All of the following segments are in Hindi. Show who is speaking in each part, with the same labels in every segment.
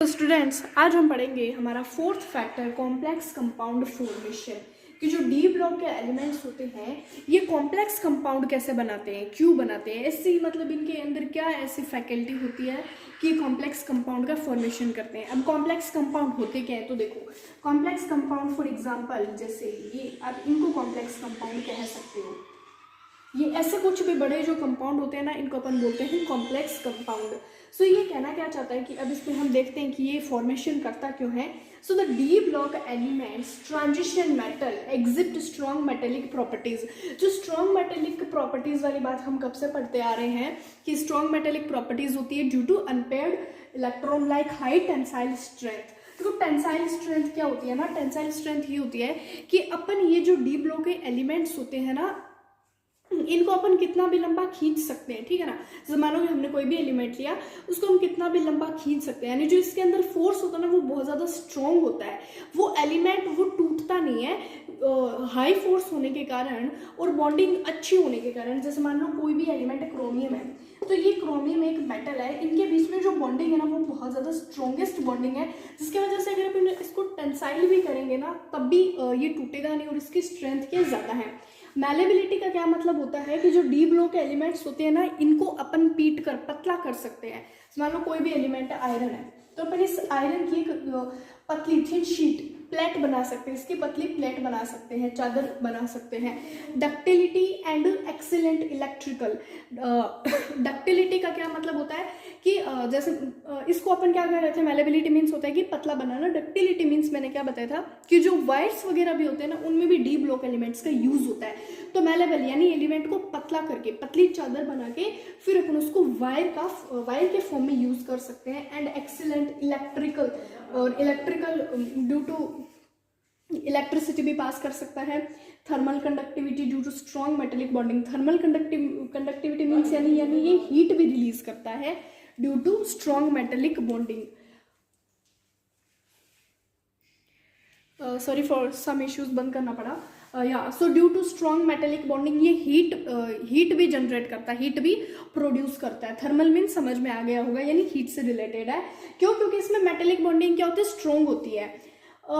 Speaker 1: तो स्टूडेंट्स, आज हम पढ़ेंगे हमारा fourth factor complex compound formation कि जो डी ब्लॉक के एलिमेंट्स होते हैं ये कॉम्प्लेक्स कंपाउंड कैसे बनाते हैं, क्यों बनाते हैं, ऐसी मतलब इनके अंदर क्या ऐसी फैकल्टी होती है कि कॉम्प्लेक्स कंपाउंड का फॉर्मेशन करते हैं। अब कॉम्प्लेक्स कंपाउंड होते क्या है तो देखो, कॉम्प्लेक्स कंपाउंड फॉर एग्जांपल जैसे ये, आप इनको कॉम्प्लेक्स कंपाउंड कह सकते हो। ये ऐसे कुछ भी बड़े जो कंपाउंड होते हैं ना, इनको अपन बोलते हैं कॉम्प्लेक्स कंपाउंड। सो ये कहना क्या चाहता है कि अब इसमें हम देखते हैं कि ये फॉर्मेशन करता क्यों है। So the D block elements transition metal exhibit strong metallic properties. जो स्ट्रॉन्ग मेटेलिक प्रॉपर्टीज वाली बात हम कब से पढ़ते आ रहे हैं कि स्ट्रॉन्ग मेटेलिक प्रॉपर्टीज होती है due to unpaired electron like high tensile strength. तो टेंसाइल स्ट्रेंथ क्या होती है ना, टेंसाइल स्ट्रेंथ ये होती है कि अपन ये जो डी ब्लॉक के एलिमेंट्स होते हैं ना, इनको अपन कितना भी लंबा खींच सकते हैं, ठीक है ना। जैसे मानो कि हमने कोई भी एलिमेंट लिया, उसको हम कितना भी लंबा खींच सकते हैं, यानी जो इसके अंदर फोर्स होता है ना वो बहुत ज़्यादा स्ट्रॉन्ग होता है। वो एलिमेंट वो टूटता नहीं है हाई फोर्स होने के कारण और बॉन्डिंग अच्छी होने के कारण। जैसे मान लो कोई भी एलिमेंट क्रोमियम है, तो ये क्रोमियम एक मेटल है, इनके बीच में जो बॉन्डिंग है ना वो बहुत ज़्यादा स्ट्रॉन्गेस्ट बॉन्डिंग है, जिसकी वजह से अगर अपन इसको टेंसाइल भी करेंगे ना तब भी ये टूटेगा नहीं और इसकी स्ट्रेंथ क्या ज़्यादा है। मैलेबिलिटी का क्या मतलब होता है कि जो डी ब्लॉक एलिमेंट्स होते हैं ना, इनको अपन पीट कर पतला कर सकते हैं। मान लो कोई भी एलिमेंट आयरन है, तो अपन इस आयरन की पतली थिन शीट प्लेट बना सकते हैं, इसकी पतली प्लेट बना सकते हैं, चादर बना सकते हैं। Ductility and excellent electrical. Ductility का क्या मतलब होता है कि जैसे इसको अपन क्या कह रहे थे, मैलेबिलिटी मीन्स होता है कि पतला बनाना, डक्टिलिटी मीन्स मैंने क्या बताया था कि जो वायर्स वगैरह भी होते हैं ना उनमें भी डी ब्लॉक एलिमेंट्स का यूज होता है। तो मैलेबल यानी एलिमेंट को पतला करके पतली चादर बना के फिर अपन उसको वायर के फॉर्म में यूज कर सकते हैं। एंड एक्सीलेंट इलेक्ट्रिकल, और इलेक्ट्रिकल ड्यू टू इलेक्ट्रिसिटी भी पास कर सकता है। Thermal conductivity due to strong metallic bonding. Thermal conductivity means यानी ये हीट भी रिलीज करता है due to strong metallic bonding. Sorry for some issues, बंद करना पड़ा। या so due to strong metallic bonding ये हीट भी जनरेट करता है, हीट भी प्रोड्यूस करता है। थर्मल मीन्स समझ में आ गया होगा, यानी हीट से रिलेटेड है। क्यों? क्योंकि इसमें मेटेलिक बॉन्डिंग क्या होती है, स्ट्रॉन्ग होती है।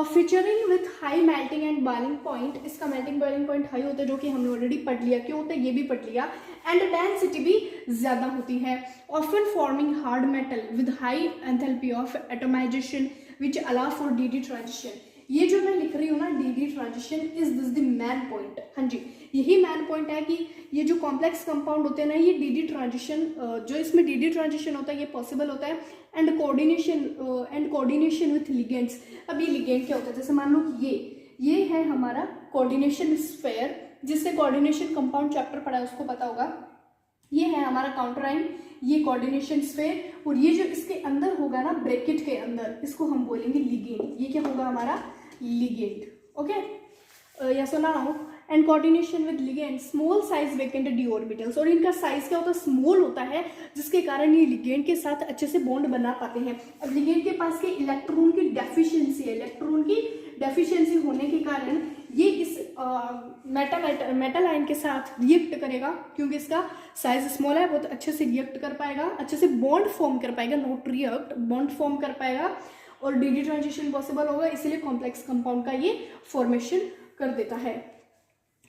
Speaker 1: Featuring with high melting and boiling point. इसका मेल्टिंग बॉइलिंग पॉइंट हाई होता है, जो कि हमने ऑलरेडी पढ़ लिया। क्यों होता है ये भी पढ़ लिया। एंड डेंसिटी भी ज्यादा होती है। Often forming hard metal with high enthalpy of atomization which allow for D transition. ये जो मैं लिख रही हूँ ना, D transition is this the man point. हाँ जी, यही मैन पॉइंट है कि ये जो कॉम्प्लेक्स कंपाउंड होते हैं ना, ये डी ट्रांजिशन, जो इसमें डी ट्रांजिशन होता है ये पॉसिबल होता है। And coordination with ligands. अब ये लिगेंड क्या होता है, जैसे मान लो कि ये है हमारा कोऑर्डिनेशन स्फेयर, जिससे कोऑर्डिनेशन कंपाउंड चैप्टर पढ़ा है उसको पता होगा। ये है हमारा काउंटर आयन, ये कोऑर्डिनेशन स्फेयर, और ये जो इसके अंदर होगा ना ब्रैकेट के अंदर, इसको हम बोलेंगे लिगेंड। ये क्या होगा हमारा लिगेंड। ओके, या सुना हो। And coordination with ligand small size vacant D orbitals. और इनका साइज क्या होता है, स्मॉल होता है, जिसके कारण ये लिगेंड के साथ अच्छे से बॉन्ड बना पाते हैं। अब लिगेंड के पास के इलेक्ट्रॉन की डेफिशिएंसी है, इलेक्ट्रॉन की डेफिशिएंसी होने के कारण ये इस मेटल आयन के साथ रिएक्ट करेगा, क्योंकि इसका साइज स्मॉल है, बहुत अच्छे से रिएक्ट कर पाएगा, अच्छे से बॉन्ड फॉर्म कर पाएगा, नॉट रिएक्ट, बॉन्ड फॉर्म कर पाएगा और डी ट्रांजिशन पॉसिबल होगा। इसीलिए कॉम्प्लेक्स कंपाउंड का ये फॉर्मेशन कर देता है।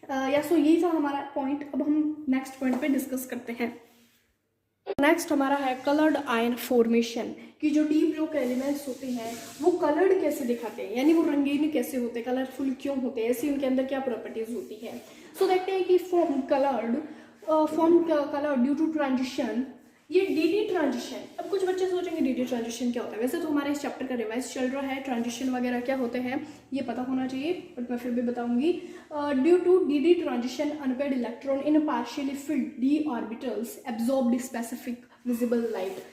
Speaker 1: या सो यही था हमारा पॉइंट। अब हम नेक्स्ट पॉइंट पे डिस्कस करते हैं। नेक्स्ट हमारा है कलर्ड आयन फॉर्मेशन कि जो डी ब्लॉक एलिमेंट्स होते हैं वो कलर्ड कैसे दिखाते हैं, यानी वो रंगीन कैसे होते हैं, कलरफुल क्यों होते हैं, ऐसी उनके अंदर क्या प्रॉपर्टीज होती है। सो देखते हैं कि form colour due to transition, ये डी ट्रांजिशन। अब कुछ बच्चे सोचेंगे डी ट्रांजिशन क्या होता है। वैसे तो हमारे इस चैप्टर का रिवाइज चल रहा है, ट्रांजिशन वगैरह क्या होते हैं ये पता होना चाहिए, बट मैं फिर भी बताऊंगी। Due to d transition unpaired electron in partially filled d orbitals absorbed specific visible light.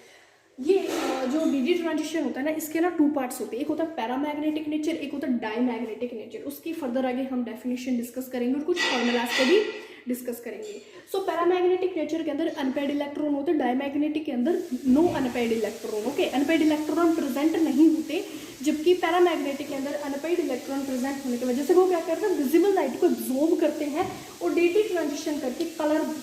Speaker 1: ये जो डी ट्रांजिशन होता है ना, इसके ना टू पार्ट्स होते हैं, एक होता है पैरामैग्नेटिक नेचर, एक होता है डाईमैग्नेटिक नेचर। उसकी फर्दर आगे हम डेफिनेशन डिस्कस करेंगे और कुछ फॉर्मूलाज को भी डिस्कस करेंगे। सो पैरामैग्नेटिक नेचर के अंदर अनपेयर्ड इलेक्ट्रॉन होते हैं, डाईमैग्नेटिक के अंदर no unpaired electron. Okay, unpaired electron present नहीं होते, जबकि पैरामैग्नेटिक के अंदर अनपेयर्ड इलेक्ट्रॉन प्रेजेंट होने की वजह से वो क्या करते हैं, विजिबल लाइट को एब्जॉर्ब करते हैं और डी ट्रांजिशन करके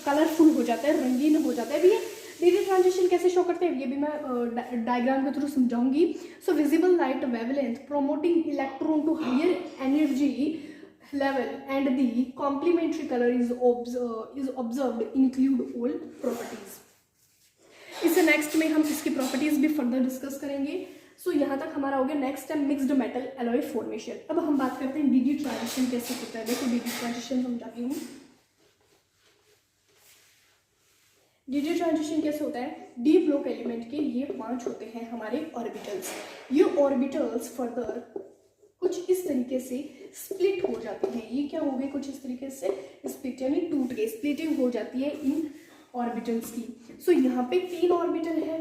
Speaker 1: कलरफुल हो जाता है, रंगीन हो जाता है। अभी ये डी ट्रांजिशन कैसे शो करते हैं ये भी मैं डायग्राम के थ्रू समझाऊंगी. So visible light wavelength promoting electron to higher energy level and the complementary color is observed include all properties. इससे नेक्स्ट में हम इसकी प्रॉपर्टीज भी फर्दर डिस्कस करेंगे. सो यहाँ तक हमारा हो गया. नेक्स्ट है मिक्स्ड मेटल एलॉय फॉर्मेशन. अब हम बात करते हैं डीडी ट्रांजिशन कैसे होता है. देखो डीडी ट्रांजिशन समझाती हूँ. डीडी ट्रांजिशन कैसे होता है. डी ब्लॉक एलिमेंट के ये 5 होते हैं हमारे ऑर्बिटल्स. ये ऑर्बिटल्स फर्दर कुछ इस तरीके से स्प्लिट हो जाते हैं. ये क्या हो गए, कुछ इस तरीके से स्प्लिट यानी टूट गए, स्प्लिटिंग हो जाती है इन ऑर्बिटल्स की. सो यहाँ पे 3 ऑर्बिटल है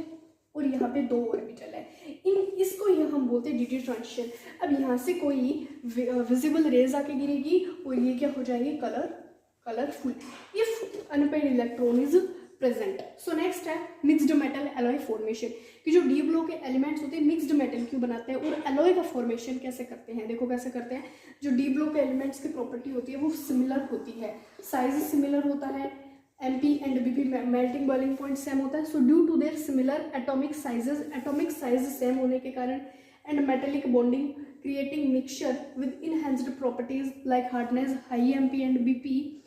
Speaker 1: और यहाँ पे 2 ऑर्बिटल है. इसको ये हम बोलते हैं डीडी ट्रांजिशन. अब यहाँ से कोई विजिबल रेज आके गिरेगी और ये क्या हो जाएगी, colourful if unpaired electron is present. So next है मिक्स्ड मेटल एलॉय फॉर्मेशन कि जो डी ब्लॉक के एलिमेंट्स होते हैं मिक्स्ड मेटल क्यों बनाते हैं और एलॉय का फॉर्मेशन कैसे करते हैं. देखो कैसे करते हैं. जो डी ब्लॉक के एलिमेंट्स की प्रॉपर्टी होती है वो सिमिलर होती है, साइज सिमिलर होता है, MP and BP melting boiling point same होता है. So due to their similar atomic size same होने के कारण and metallic bonding creating mixture with enhanced properties like hardness, high MP and BP,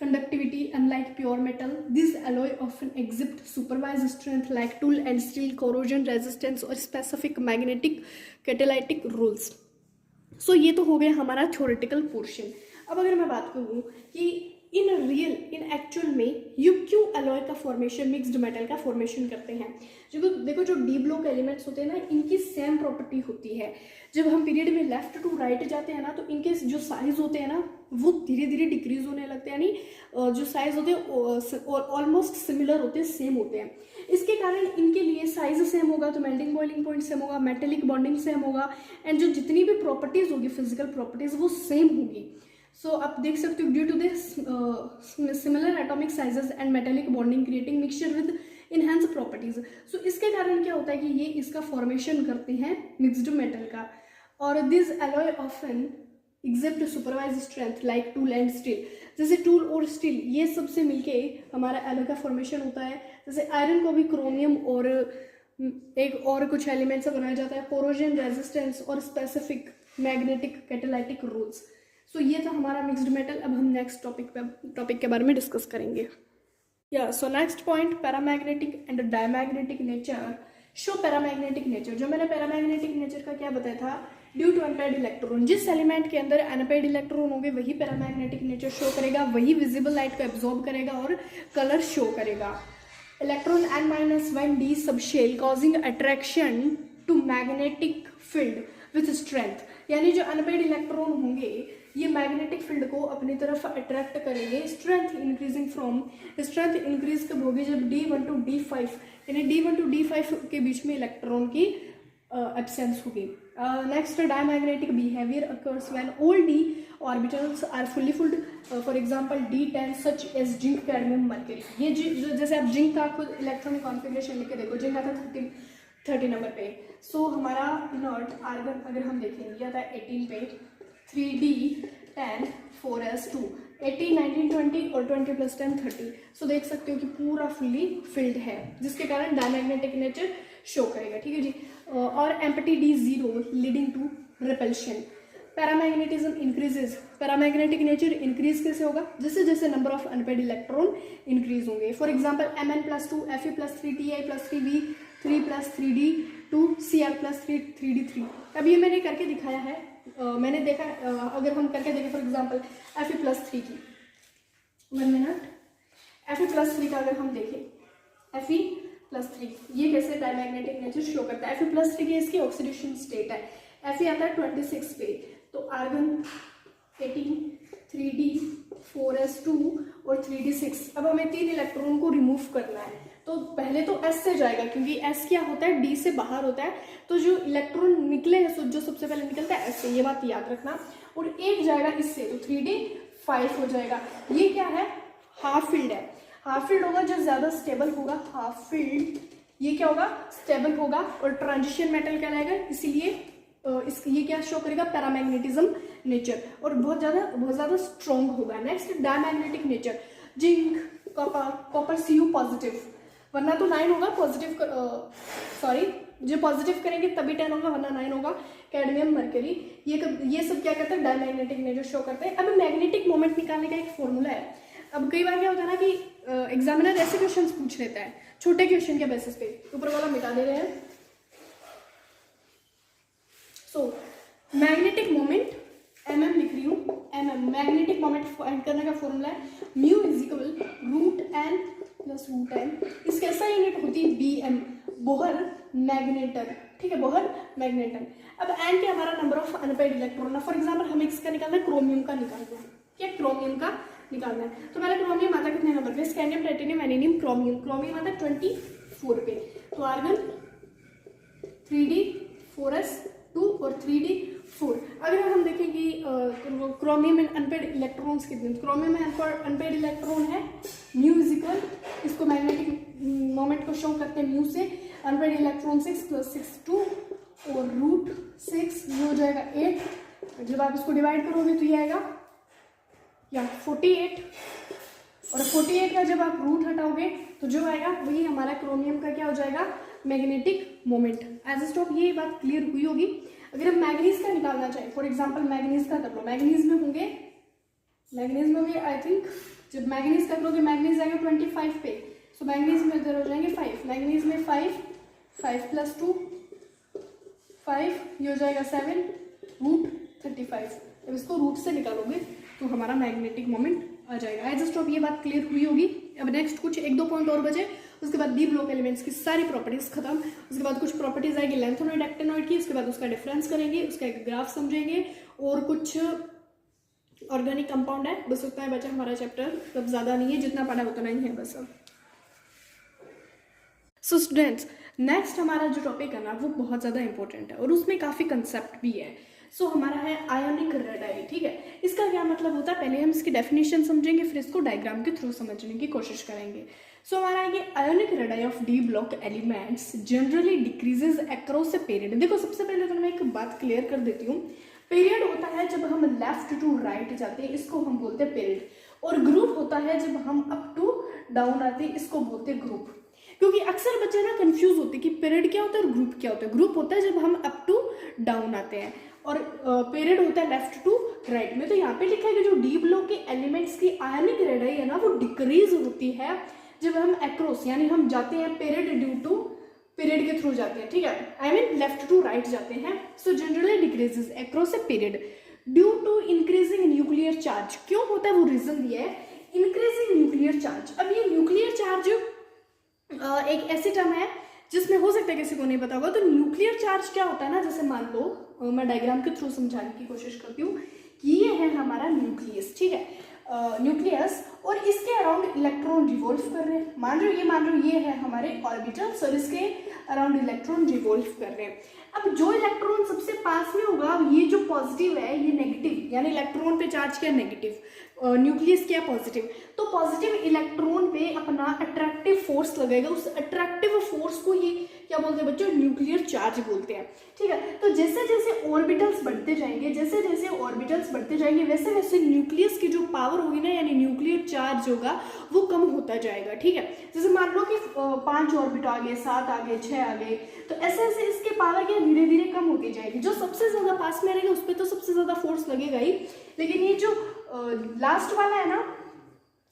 Speaker 1: conductivity. Unlike pure metal, this alloy often exhibit supervised strength like tool and steel, corrosion resistance और specific magnetic catalytic rules. So ये तो हो गया हमारा theoretical portion. अब अगर मैं बात करूँ कि इन एक्चुअल में ये क्यों अलॉय का फॉर्मेशन, मिक्स्ड मेटल का फॉर्मेशन करते हैं. देखो जो डी ब्लॉक एलिमेंट्स होते हैं ना इनकी सेम प्रॉपर्टी होती है. जब हम पीरियड में लेफ्ट टू राइट जाते हैं ना तो इनके जो साइज होते हैं ना वो धीरे धीरे डिक्रीज होने लगते हैं, यानी जो साइज होते हैं ऑलमोस्ट सिमिलर होते हैं, सेम होते हैं. इसके कारण इनके लिए साइज सेम होगा तो मेल्टिंग बॉइलिंग पॉइंट सेम होगा, मेटेलिक बॉन्डिंग सेम होगा एंड जो जितनी भी प्रॉपर्टीज होगी फिजिकल प्रॉपर्टीज वो सेम होगी. सो आप देख सकते हो due to this similar atomic sizes and metallic bonding creating mixture with enhanced properties. So इसके कारण क्या होता है कि ये इसका फॉर्मेशन करते हैं मिक्स्ड मेटल का. और this alloy often exhibit supervise strength like tool and steel. जैसे टूल और स्टील ये सबसे मिलके हमारा एलॉय का फॉर्मेशन होता है. जैसे आयरन को भी क्रोमियम और एक और कुछ एलिमेंट से बनाया जाता है, कोरोजन रेजिस्टेंस और स्पेसिफिक मैग्नेटिक कैटालाइटिक रूल्स. सो ये था हमारा मिक्स्ड मेटल. अब हम नेक्स्ट टॉपिक के बारे में डिस्कस करेंगे. So next point paramagnetic and diamagnetic nature. Show paramagnetic nature. जो मैंने पैरामैग्नेटिक नेचर का क्या बताया था, ड्यू टू अनपेड इलेक्ट्रॉन. जिस एलिमेंट के अंदर अनपेड इलेक्ट्रॉन होंगे वही पैरामैग्नेटिक नेचर शो करेगा, वही विजिबल लाइट को एब्जॉर्ब करेगा और कलर शो करेगा. Electron n-1d subshell causing attraction to magnetic field with strength. यानी जो अनपेड इलेक्ट्रॉन होंगे ये मैग्नेटिक फील्ड को अपनी तरफ अट्रैक्ट करेंगे. स्ट्रेंथ इंक्रीज कब होगी, जब D1 to D5 यानी D1 to D5 के बीच में इलेक्ट्रॉन की एब्सेंस होगी. Next diamagnetic behaviour occurs when all d orbitals are fully filled. For example D10 such as zinc, cadmium, mercury. ये जैसे आप जिंक का खुद इलेक्ट्रॉन कॉन्फ़िगरेशन लिख के देखो, जिंक आता है 30 नंबर पे. सो हमारा इनर्ट आर्गन अगर हम देखें ये आता है 18 पे 3D10 4s2 18 19 20 और 20 + 10 30. सो देख सकते हो कि पूरा फुली फिल्ड है जिसके कारण डायमैग्नेटिक नेचर शो करेगा. ठीक है जी. और empty D0 leading to repulsion. Paramagnetism increases. Paramagnetic nature increase कैसे होगा, जैसे जैसे number of unpaired electron increase होंगे. For example Mn+2 Fe+3 Ti+3V 3 + 3D2 Cr + 3D3. अब ये मैंने करके दिखाया है. मैंने देखा अगर हम करके देखें फॉर एग्जाम्पल Fe+3 की 1 मिनट. Fe+3 का अगर हम देखें Fe+3 ये कैसे डायमैग्नेटिक नेचर शो करता है. Fe+3 की इसकी ऑक्सीडेशन स्टेट है. Fe आता है 26 पे तो आर्गन 18 3D 4s2 और 3D6. अब हमें 3 इलेक्ट्रॉन को रिमूव करना है तो पहले तो S से जाएगा क्योंकि S क्या होता है D से बाहर होता है. तो जो इलेक्ट्रॉन निकले जो सबसे पहले निकलता है S से, ये बात याद रखना. और एक जाएगा इससे तो 3D5 हो जाएगा. ये क्या है, हाफ फील्ड है. हाफ फील्ड होगा जो ज्यादा स्टेबल होगा. हाफ फील्ड ये क्या होगा, स्टेबल होगा और ट्रांजिशन मेटल कहलाएगा. इसीलिए ये क्या शो करेगा, पैरामैग्नेटिज्म नेचर और बहुत ज़्यादा स्ट्रॉन्ग होगा. Next diamagnetic nature. Zinc copper Cu positive. वरना तो 9 होगा, पॉजिटिव सॉरी जो पॉजिटिव करेंगे तभी 10 होगा, वरना 9 होगा। कैडमियम, मरकरी, ये सब क्या करते हैं, डायमैग्नेटिक नेचर शो करते हैं। अब मैग्नेटिक मोमेंट निकालने का एक फॉर्मूला है। अब कई बार क्या होता है ना कि एग्जामिनर ऐसे क्वेश्चन पूछ लेता है छोटे क्वेश्चन के बेसिस पे, ऊपर वाला मिटा दे रहे हैं। सो मैग्नेटिक मोमेंट mm लिख रही हूँ, mm मैग्नेटिक मोमेंट फाइंड करने का फॉर्मूला है mu is equal √n plus √n। इसकी ऐसा यूनिट होती है bm, बोहर मैग्नेटन, ठीक है, बोहर मैग्नेटन। अब n के हमारा नंबर ऑफ अनपेड इलेक्ट्रॉन है। फॉर एग्जाम्पल हमें किसका निकालना है, क्रोमियम का निकालना है, क्या क्रोमियम का निकालना है। तो पहले क्रोमियम आता कितने नंबर पे, स्कैंडियम, टाइटेनियम, एनिनियम, क्रोमियम। क्रोमियम आता 24 पे। तो आर्गन 3d 4s 2 और 3d 4। अगर हम देखेंगे क्रोमियम में अनपेड इलेक्ट्रॉन्स कितने, क्रोमियम में अनपेड इलेक्ट्रॉन है म्यू इज इक्वल, इसको मैग्नेटिक मोमेंट को शो करते हैं म्यू से, अनपेड इलेक्ट्रॉन 6 + 6 2 और √6, ये हो जाएगा 8। जब आप इसको डिवाइड करोगे तो ये आएगा या 48, और 48 का जब आप रूट हटाओगे तो जो आएगा वही हमारा क्रोमियम का क्या हो जाएगा, मैग्नेटिक मोमेंट। एज स्टॉप ये बात क्लियर हुई होगी। अगर हम मैग्नीज का निकालना चाहें, फॉर एग्जांपल मैग्नीज का कर लो, मैग्नीज में होंगे आई थिंक, जब मैग्नीज कर लोगे मैग्नीज आएगा 25 पे, सो मैग्नीज में इधर हो जाएंगे 5, मैग्नीज में 5 + 2 5, ये हो जाएगा 7 √35। अब इसको रूट से निकालोगे तो हमारा मैग्नेटिक मोमेंट आ जाएगा। एज स्टॉप ये बात क्लियर हुई होगी। अब नेक्स्ट कुछ 1-2 पॉइंट और बचे, उसके बाद डी ब्लॉक एलिमेंट्स की सारी प्रॉपर्टीज खत्म। उसके बाद कुछ प्रॉपर्टीज आएगी लैंथोनॉइड, एक्टिनॉइड की, उसके बाद उसका डिफरेंस करेंगे, उसका एक ग्राफ समझेंगे, और कुछ ऑर्गेनिक कंपाउंड है। बस उतना ही बचा हमारा चैप्टर, तब ज्यादा नहीं है, जितना पढ़ा उतना ही है बस अब। सो स्टूडेंट्स, नेक्स्ट हमारा जो टॉपिक है ना वो बहुत ज़्यादा इंपॉर्टेंट है और उसमें काफ़ी कंसेप्ट भी है। सो हमारा है आयोनिक रेडाई, ठीक है। इसका क्या मतलब होता है, पहले हम इसकी डेफिनेशन समझेंगे, फिर इसको डायग्राम के थ्रू समझने की कोशिश करेंगे। सो हमारा ये ionic radii of d block elements generally decreases across a period. देखो सबसे पहले तो मैं एक बात क्लियर कर देती हूँ, पीरियड होता है जब हम लेफ्ट टू राइट जाते हैं, इसको हम बोलते हैं पीरियड, और ग्रुप होता है जब हम अप टू डाउन आते हैं, इसको बोलते हैं ग्रुप। क्योंकि अक्सर बच्चे ना कंफ्यूज होते हैं कि पीरियड क्या होता है और ग्रुप क्या होता है। ग्रुप होता है जब हम अप टू डाउन आते हैं, और पीरियड होता है लेफ्ट टू राइट में। तो यहाँ पे लिखा है कि जो डी ब्लॉक के एलिमेंट्स की आयनिक रेडाई है ना वो डिक्रीज होती है जब हम अक्रॉस, यानी हम जाते हैं पीरियड ड्यू टू पीरियड के थ्रू जाते हैं, ठीक है, I mean left to right जाते हैं। So generally decreases across a period due to increasing nuclear charge. क्यों होता है वो रीजन दिया है, इंक्रीजिंग न्यूक्लियर चार्ज। अब ये न्यूक्लियर चार्ज एक ऐसी टर्म है जिसमें हो सकता है किसी को नहीं पता होगा। तो न्यूक्लियर चार्ज क्या होता है ना, जैसे मान लो मैं डायग्राम के थ्रू समझाने की कोशिश करती हूँ कि ये है हमारा न्यूक्लियस, ठीक है, न्यूक्लियस, और इसके अराउंड इलेक्ट्रॉन रिवॉल्व कर रहे हैं। मान लो ये है हमारे ऑर्बिटल्स और इसके अराउंड इलेक्ट्रॉन रिवॉल्व कर रहे हैं। अब जो इलेक्ट्रॉन सबसे पास में होगा, ये जो पॉजिटिव है ये नेगेटिव, यानी इलेक्ट्रॉन पे चार्ज क्या नेगेटिव, न्यूक्लियस क्या पॉजिटिव, तो पॉजिटिव इलेक्ट्रॉन पे अपना अट्रैक्टिव फोर्स लगेगा। उस अट्रैक्टिव फोर्स को ये क्या बोलते हैं बच्चों, न्यूक्लियर चार्ज बोलते हैं, ठीक है। तो जैसे जैसे ऑर्बिटल्स बढ़ते जाएंगे, वैसे वैसे न्यूक्लियस की जो पावर होगी ना, यानी न्यूक्लियर चार्ज होगा वो कम होता जाएगा, ठीक है। जैसे मान लो कि 5 ऑर्बिट आ गए, 7 आ गए, 6 आ गए, तो ऐसे ऐसे इसके पावर क्या धीरे धीरे कम होती जाएगी। जो सबसे ज्यादा पास में रहेगा उस पर तो सबसे ज्यादा फोर्स लगेगा ही, लेकिन ये जो लास्ट वाला है ना,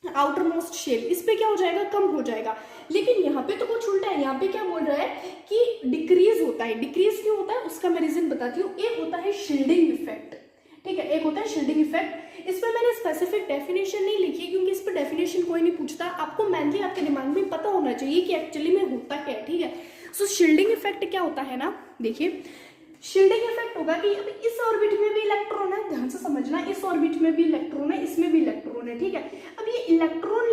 Speaker 1: आउटर मोस्ट शेल, इस पे क्या हो जाएगा, कम हो जाएगा। लेकिन यहाँ पे तो कुछ उल्टा है, यहाँ पे क्या बोल रहा है कि डिक्रीज होता है। डिक्रीज क्यों होता है उसका मैं रीजन बताती हूँ। एक होता है शील्डिंग इफेक्ट, ठीक है, एक होता है शील्डिंग इफेक्ट। इस पर मैंने स्पेसिफिक डेफिनेशन नहीं लिखी क्योंकि इस पर डेफिनेशन कोई नहीं पूछता, आपको मेनली आपके दिमाग में पता होना चाहिए कि एक्चुअली में होता क्या है, ठीक है। सो शील्डिंग इफेक्ट क्या होता है ना, देखिए शील्डिंग इफेक्ट होगा कि अब इस ऑर्बिट में भी इलेक्ट्रॉन है, ध्यान से समझना, इस ऑर्बिट में भी इलेक्ट्रॉन है, इसमें भी इलेक्ट्रॉन है, ठीक है। अब ये इलेक्ट्रॉन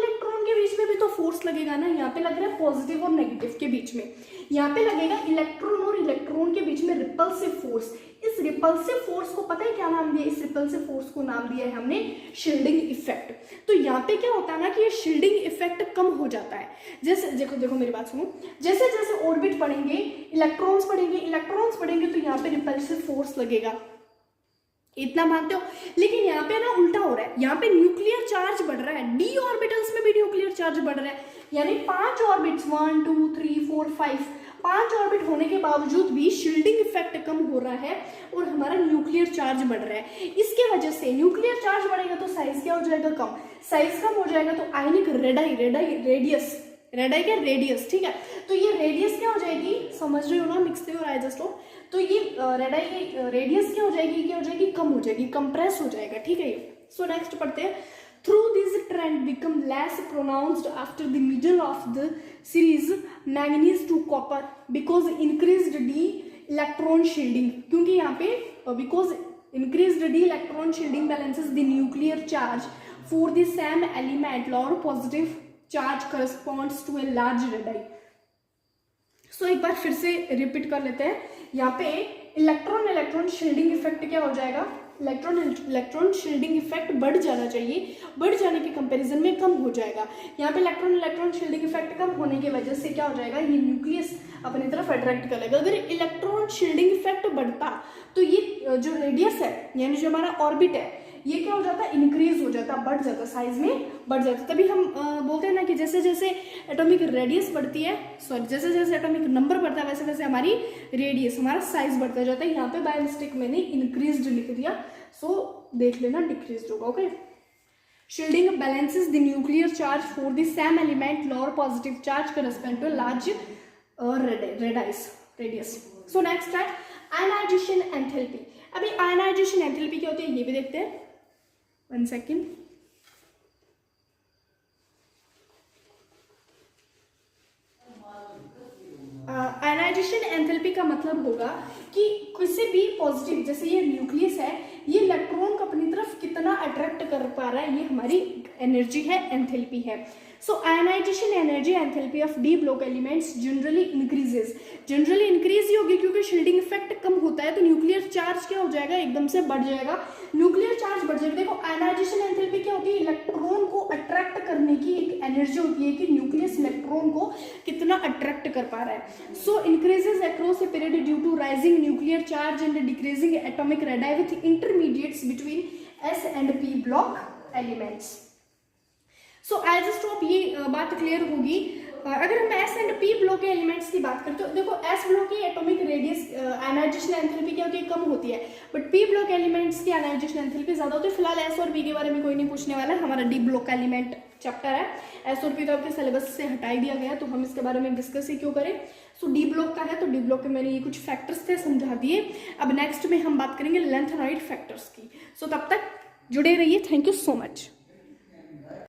Speaker 1: के बीच में भी तो फोर्स लगेगा ना, यहाँ पे लग रहा है पॉजिटिव और नेगेटिव के बीच में, यहाँ पे लगेगा इलेक्ट्रॉन और इलेक्ट्रॉन के बीच में रिपल्सिव फोर्स। इस रिपल्सिव फोर्स को पता है क्या नाम दिया, इस रिपल्सिव फोर्स को नाम दिया है हमने शील्डिंग इफेक्ट। तो यहाँ पे क्या होता है ना कि ये शील्डिंग इफेक्ट कम हो जाता है। जैसे देखो मेरी बात सुनो, जैसे जैसे ऑर्बिट बढ़ेंगे, इलेक्ट्रॉन्स बढ़ेंगे, तो यहाँ पे रिपल्सिव फोर्स लगेगा, इतना मानते हो। लेकिन यहाँ पे ना उल्टा हो रहा है, यहाँ पे न्यूक्लियर चार्ज बढ़ रहा है, डी ऑर्बिटल्स में भी न्यूक्लियर चार्ज बढ़ रहा है, यानी 5 ऑर्बिट्स 1 2 3 4 5 5 ऑर्बिट होने के बावजूद भी शील्डिंग इफेक्ट कम हो रहा है और हमारा न्यूक्लियर चार्ज बढ़ रहा है। इसके वजह से न्यूक्लियर चार्ज बढ़ेगा तो साइज क्या हो जाएगा, कम। साइज कम हो जाएगा तो आयनिक रेडाई क्या, रेडियस, ठीक है। तो ये रेडियस क्या हो जाएगी, समझ रहे हो ना, मिक्सते हो आई जस्ट हो। तो ये रेडाई की रेडियस क्या हो जाएगी, कम हो जाएगी, कंप्रेस हो जाएगा, ठीक है ये। सो नेक्स्ट पढ़ते हैं। Through this trend become less pronounced after the middle of the series manganese to copper because increased d electron shielding, क्योंकि यहाँ पे because increased d electron shielding balances the nuclear charge for the same element और positive charge corresponds to a large radii. So एक बार फिर से रिपीट कर लेते हैं। यहाँ पे इलेक्ट्रॉन शील्डिंग इफेक्ट क्या हो जाएगा, इलेक्ट्रॉन शील्डिंग इफेक्ट बढ़ जाना चाहिए, बढ़ जाने के कंपैरिजन में कम हो जाएगा। यहाँ पे इलेक्ट्रॉन शील्डिंग इफेक्ट कम होने की वजह से क्या हो जाएगा, ये न्यूक्लियस अपनी तरफ अट्रैक्ट कर लेगा। अगर इलेक्ट्रॉन शील्डिंग इफेक्ट बढ़ता तो ये जो रेडियस है यानी जो हमारा ऑर्बिट है ये क्या हो जाता, इंक्रीज हो जाता, बढ़ जाता, साइज में बढ़ जाता। तभी हम बोलते हैं ना कि जैसे जैसे एटॉमिक रेडियस बढ़ती है, सॉरी जैसे जैसे एटॉमिक नंबर बढ़ता है वैसे वैसे हमारी रेडियस, हमारा साइज बढ़ता जाता है। यहाँ पे बाय मिस्टेक मैंने इंक्रीज्ड लिख दिया, सो देख लेना डिक्रीज्ड होगा, okay. Shielding balances the nuclear charge for the same element lower positive charge correspond to large radius. So next है आयनाइजेशन एंथैल्पी। अभी आयनाइजेशन एंथैल्पी क्या होती है ये भी देखते हैं, 1 सेकेंड। आयनाइजेशन एंथैल्पी का मतलब होगा कि किसी भी पॉजिटिव, जैसे ये न्यूक्लियस है, ये इलेक्ट्रॉन को अपनी तरफ कितना अट्रैक्ट कर पा रहा है, ये हमारी एनर्जी है, एंथैल्पी है। So ionization energy enthalpy of d block elements generally increase ही होगी क्योंकि शील्डिंग इफेक्ट कम होता है तो न्यूक्लियर चार्ज क्या हो जाएगा, एकदम से बढ़ जाएगा, न्यूक्लियर चार्ज बढ़ जाएगा। देखो आयनाइजेशन एंथैल्पी क्या होती है, इलेक्ट्रॉन को अट्रैक्ट करने की एक एनर्जी होती है कि न्यूक्लियस इलेक्ट्रॉन को कितना अट्रैक्ट कर पा रहा है। So increases across a period due to rising nuclear charge and decreasing atomic radii with intermediates between s and p block elements. So as a stop ये बात क्लियर होगी। अगर हम एस एंड पी ब्लॉक के एलिमेंट्स की बात करते हो, देखो एस ब्लॉक की एटॉमिक रेडियस आयनाइजेशन एंथैल्पी क्या होती है, कम होती है, बट पी ब्लॉक एलिमेंट्स की आयनाइजेशन एंथैल्पी ज्यादा होती है। फिलहाल एस और पी के बारे में कोई नहीं पूछने वाला, हमारा डी ब्लॉक का एलिमेंट चैप्टर है, एस और पी तो आपके सिलेबस से हटाई दिया गया तो हम इसके बारे में डिस्कस ही क्यों करें। सो डी ब्लॉक का है तो डी ब्लॉक के मैंने ये कुछ फैक्टर्स थे समझा दिए। अब नेक्स्ट में हम बात करेंगे लेंथेनॉइड फैक्टर्स की। सो तब तक जुड़े रहिए, थैंक यू सो मच।